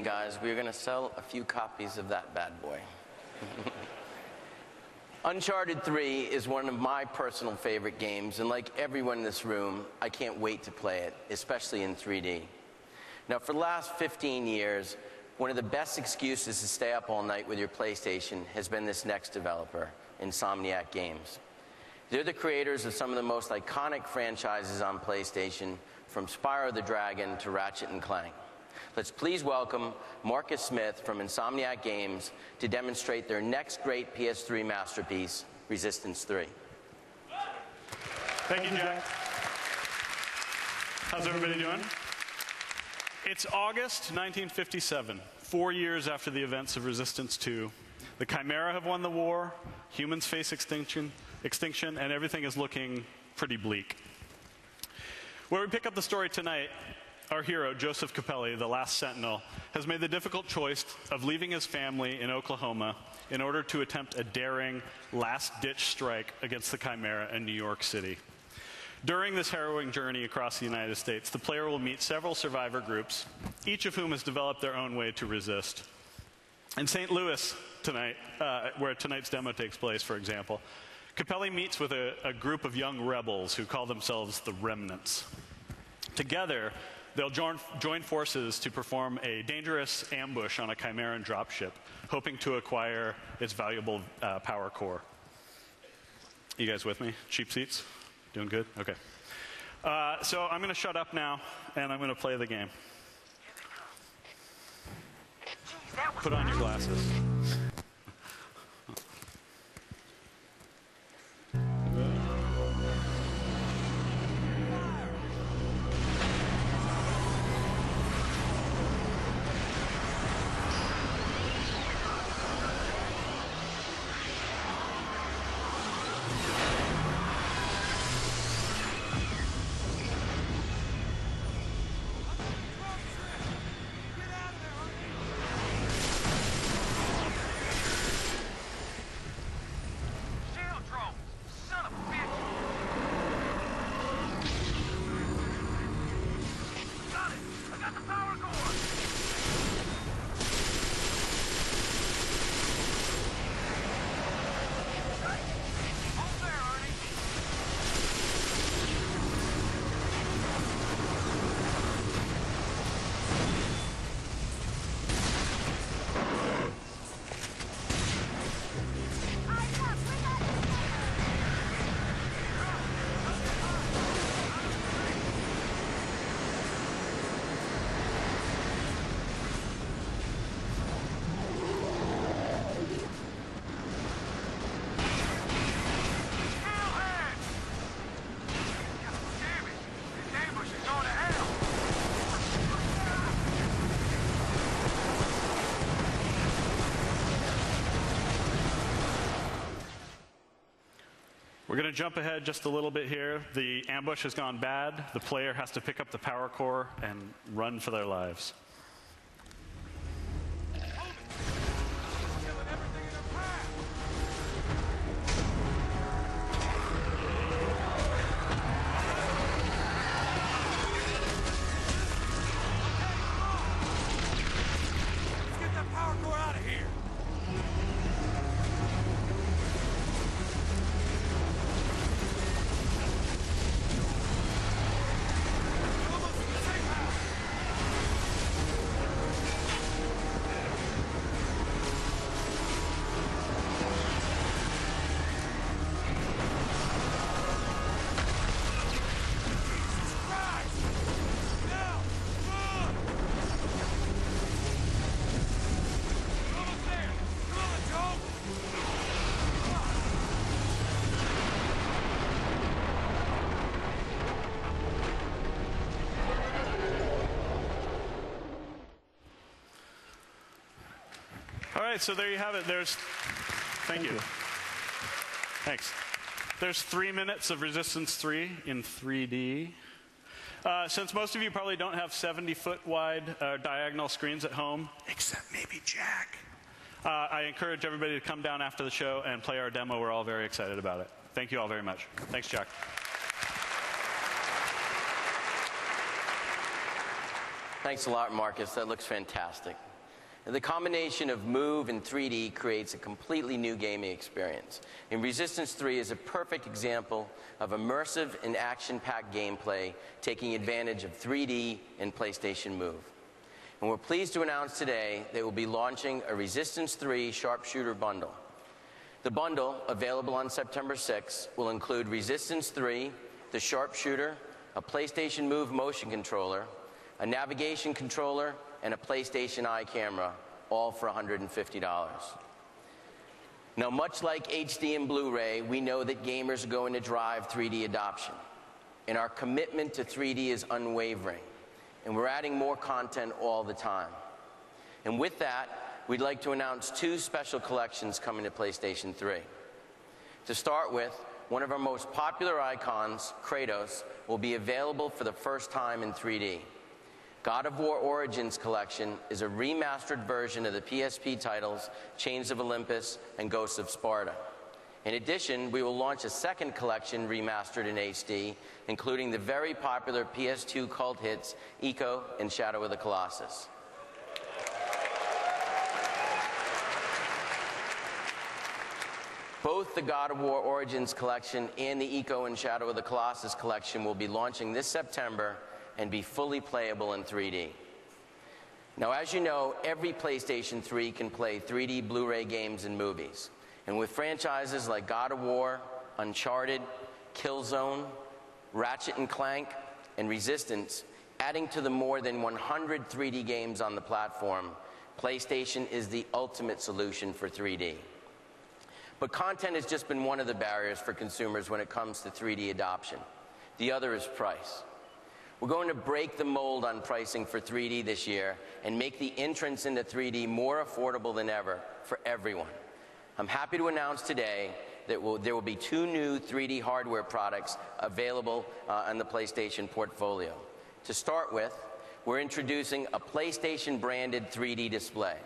guys, we're going to sell a few copies of that bad boy. Uncharted 3 is one of my personal favorite games, and like everyone in this room, I can't wait to play it, especially in 3D. Now, for the last 15 years, one of the best excuses to stay up all night with your PlayStation has been this next developer, Insomniac Games. They're the creators of some of the most iconic franchises on PlayStation, from Spyro the Dragon to Ratchet & Clank. Let's please welcome Marcus Smith from Insomniac Games to demonstrate their next great PS3 masterpiece, Resistance 3. Thank you, Jack. How's everybody doing? It's August 1957, 4 years after the events of Resistance 2. The Chimera have won the war, humans face extinction, and everything is looking pretty bleak. Where we pick up the story tonight, our hero, Joseph Capelli, the last Sentinel, has made the difficult choice of leaving his family in Oklahoma in order to attempt a daring, last-ditch strike against the Chimera in New York City. During this harrowing journey across the United States, the player will meet several survivor groups, each of whom has developed their own way to resist. In St. Louis tonight, where tonight's demo takes place, for example, Capelli meets with a group of young rebels who call themselves the Remnants. Together, they'll join forces to perform a dangerous ambush on a Chimeran dropship, hoping to acquire its valuable power core. You guys with me? Cheap seats? Doing good? Okay. So I'm going to shut up now, and I'm going to play the game. Put on your glasses. We're going to jump ahead just a little bit here. The ambush has gone bad. The player has to pick up the power core and run for their lives. All right, so there you have it. Thank you. Thanks. There's 3 minutes of Resistance 3 in 3D. Since most of you probably don't have 70-foot wide diagonal screens at home, except maybe Jack, I encourage everybody to come down after the show and play our demo. We're all very excited about it. Thank you all very much. Thanks, Jack. Thanks a lot, Marcus. That looks fantastic. The combination of Move and 3D creates a completely new gaming experience. And Resistance 3 is a perfect example of immersive and action-packed gameplay taking advantage of 3D and PlayStation Move. And we're pleased to announce today that we'll be launching a Resistance 3 Sharpshooter bundle. The bundle, available on September 6th, will include Resistance 3, the Sharpshooter, a PlayStation Move motion controller, a navigation controller, and a PlayStation Eye camera, all for $150. Now, much like HD and Blu-ray, we know that gamers are going to drive 3D adoption. And our commitment to 3D is unwavering. And we're adding more content all the time. And with that, we'd like to announce two special collections coming to PlayStation 3. To start with, one of our most popular icons, Kratos, will be available for the first time in 3D. God of War Origins Collection is a remastered version of the PSP titles Chains of Olympus and Ghosts of Sparta. In addition, we will launch a second collection remastered in HD, including the very popular PS2 cult hits Ico and Shadow of the Colossus. Both the God of War Origins Collection and the Ico and Shadow of the Colossus Collection will be launching this September and be fully playable in 3D. Now, as you know, every PlayStation 3 can play 3D Blu-ray games and movies. And with franchises like God of War, Uncharted, Killzone, Ratchet & Clank, and Resistance, adding to the more than 100 3D games on the platform, PlayStation is the ultimate solution for 3D. But content has just been one of the barriers for consumers when it comes to 3D adoption. The other is price. We're going to break the mold on pricing for 3D this year and make the entrance into 3D more affordable than ever for everyone. I'm happy to announce today that there will be two new 3D hardware products available on the PlayStation portfolio. To start with, we're introducing a PlayStation-branded 3D display.